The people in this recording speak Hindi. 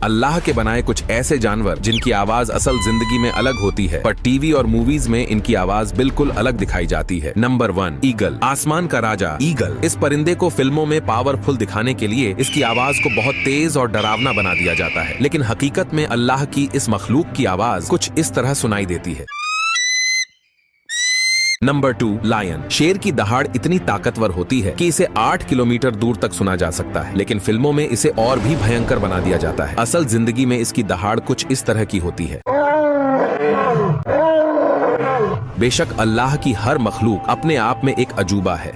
अल्लाह के बनाए कुछ ऐसे जानवर जिनकी आवाज असल जिंदगी में अलग होती है, पर टीवी और मूवीज में इनकी आवाज बिल्कुल अलग दिखाई जाती है। Number 1, eagle. आसमान का राजा ईगल। इस परिंदे को फिल्मों में पावरफुल दिखाने के लिए इसकी आवाज को बहुत तेज और डरावना बना दिया जाता है, लेकिन हकीकत में अल्लाह की इस मखलूक की आवाज कुछ इस तरह सुनाई देती है। Number 2, lion. शेर की दहाड़ इतनी ताकतवर होती है कि इसे 8 किलोमीटर दूर तक सुना जा सकता है, लेकिन फिल्मों में इसे और भी भयंकर बना दिया जाता है। असल जिंदगी में इसकी दहाड़ कुछ इस तरह की होती है। बेशक अल्लाह की हर मखलूक अपने आप में एक अजूबा है।